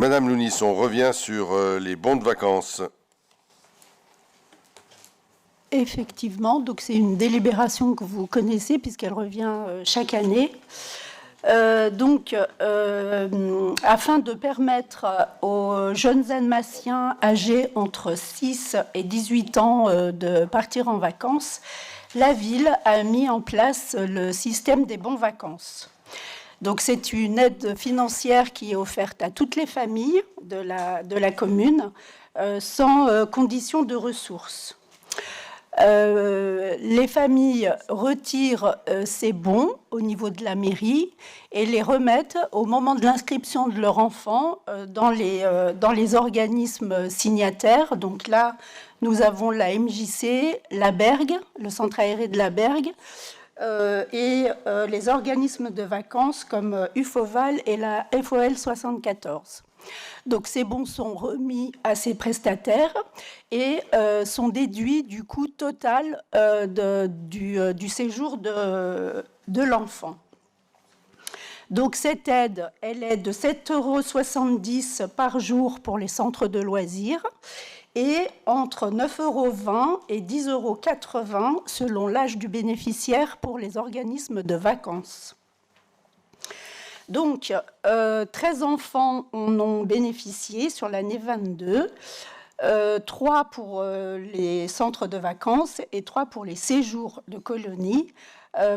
Madame Lounis, on revient sur les bons de vacances. Effectivement, donc c'est une délibération que vous connaissez puisqu'elle revient chaque année. Afin de permettre aux jeunes Annemassiens âgés entre 6 et 18 ans de partir en vacances, la ville a mis en place le système des bons vacances. Donc c'est une aide financière qui est offerte à toutes les familles de la commune sans condition de ressources. Les familles retirent ces bons au niveau de la mairie et les remettent au moment de l'inscription de leur enfant dans les organismes signataires. Donc là, nous avons la MJC, la Bergue, le centre aéré de la Bergue, et les organismes de vacances comme UFOVAL et la FOL 74. Donc ces bons sont remis à ces prestataires et sont déduits du coût total du séjour de l'enfant. Donc cette aide, elle est de 7,70 € par jour pour les centres de loisirs et entre 9,20 € et 10,80 € selon l'âge du bénéficiaire pour les organismes de vacances. Donc, 13 enfants en ont bénéficié sur l'année 22, 3 pour les centres de vacances et 3 pour les séjours de colonie,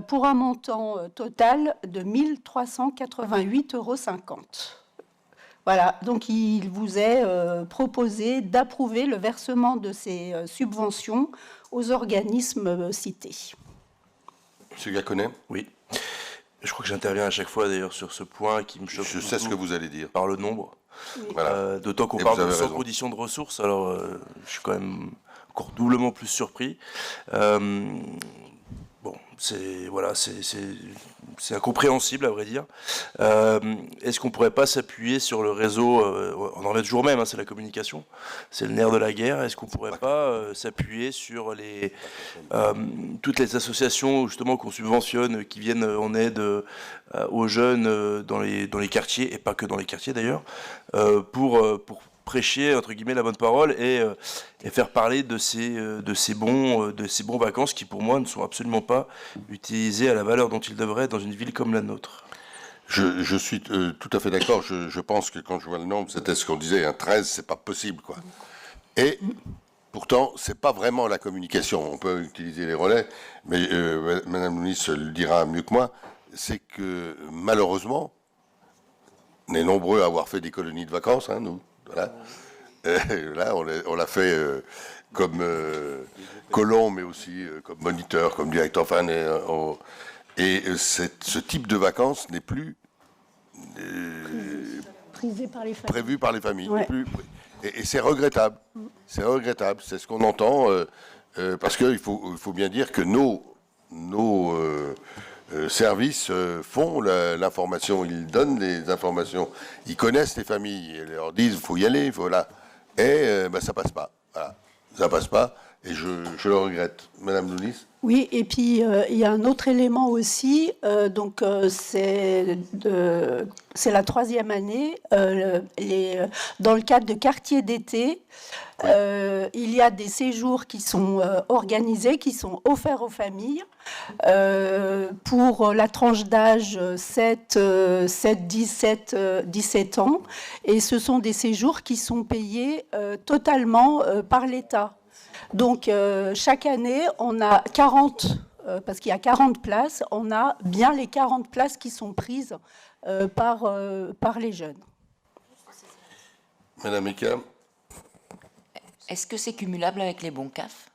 pour un montant total de 1 388,50 €. Voilà, donc il vous est proposé d'approuver le versement de ces subventions aux organismes cités. Monsieur Gaconnet ? Oui. Je crois que j'interviens à chaque fois d'ailleurs sur ce point qui me choque. Je sais ce que vous allez dire. Par le nombre. Oui. Voilà. D'autant qu'on parle de sans condition de ressources, alors je suis quand même encore doublement plus surpris. Bon, c'est incompréhensible à vrai dire. Est-ce qu'on ne pourrait pas s'appuyer sur le réseau, on en est toujours même, hein, c'est la communication, c'est le nerf de la guerre, est-ce qu'on ne pourrait pas s'appuyer sur toutes les associations justement qu'on subventionne, qui viennent en aide aux jeunes dans les quartiers, et pas que dans les quartiers d'ailleurs, pour prêcher entre guillemets la bonne parole et faire parler de ces bons vacances qui pour moi ne sont absolument pas utilisés à la valeur dont ils devraient être dans une ville comme la nôtre. Je suis tout à fait d'accord. Je pense que quand je vois le nombre, c'était ce qu'on disait, 13, c'est pas possible, quoi. Et pourtant, c'est pas vraiment la communication. On peut utiliser les relais, mais Madame Lounis le dira mieux que moi. C'est que malheureusement, on est nombreux à avoir fait des colonies de vacances, hein, nous. Voilà. Là, on l'a fait comme colon, mais aussi comme moniteur, comme directeur. Enfin, ce type de vacances n'est plus prévu par les familles. Ouais. Et c'est regrettable. C'est regrettable. C'est ce qu'on entend. Parce qu'il faut bien dire que nos services font l'information, ils donnent les informations, ils connaissent les familles, ils leur disent il faut y aller, il faut là. Et ça passe pas. Voilà. Ça passe pas. Et je le regrette. Madame Lounis ? Oui, et puis il y a un autre élément aussi, c'est la troisième année, dans le cadre de quartiers d'été, il y a des séjours qui sont organisés, qui sont offerts aux familles pour la tranche d'âge 17 ans, et ce sont des séjours qui sont payés totalement par l'État. Donc, chaque année, on a 40, parce qu'il y a 40 places, on a bien les 40 places qui sont prises par les jeunes. Madame Eka ? Est-ce que c'est cumulable avec les bons CAF ?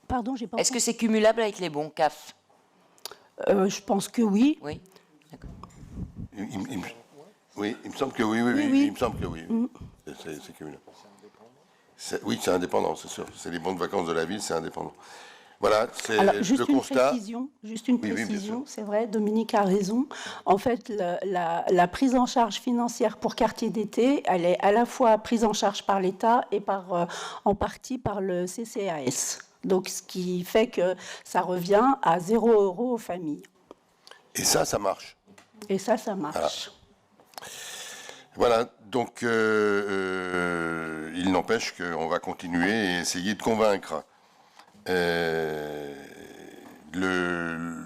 Pardon, j'ai pas Est-ce que c'est cumulable avec les bons CAF ? Je pense que oui. Oui, d'accord. Oui, il me semble que oui. Il me semble que oui. C'est cumulable. Oui, c'est indépendant, c'est sûr. C'est les bons de vacances de la ville, c'est indépendant. Voilà, c'est le constat. Juste une précision, c'est vrai, Dominique a raison. En fait, la prise en charge financière pour quartier d'été, elle est à la fois prise en charge par l'État et en partie par le CCAS. Donc, ce qui fait que ça revient à 0 € aux familles. Et ça marche. Et ça marche. Voilà, donc il n'empêche qu'on va continuer et essayer de convaincre.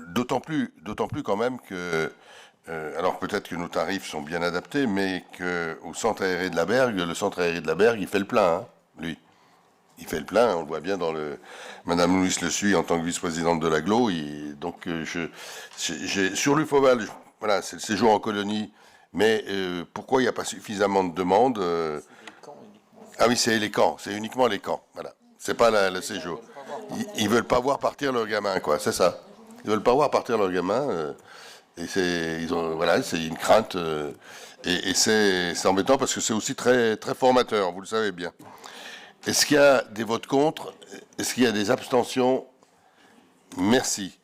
D'autant plus quand même que, alors peut-être que nos tarifs sont bien adaptés, mais qu'au centre aéré de la Bergue, le centre aéré de la Bergue, il fait le plein, hein, lui. Il fait le plein, on le voit bien dans le... Madame Louis le suit en tant que vice-présidente de l'AGLO. Donc, sur l'UFOVAL, voilà, c'est le séjour en colonie. Mais pourquoi il n'y a pas suffisamment de demandes Ah oui, c'est les camps, c'est uniquement les camps. Voilà, c'est pas le séjour. Ils veulent pas voir partir leur gamin, quoi. C'est ça. Ils veulent pas voir partir leur gamin. Et voilà, c'est une crainte. Et c'est embêtant parce que c'est aussi très très formateur. Vous le savez bien. Est-ce qu'il y a des votes contre? Est-ce qu'il y a des abstentions? Merci.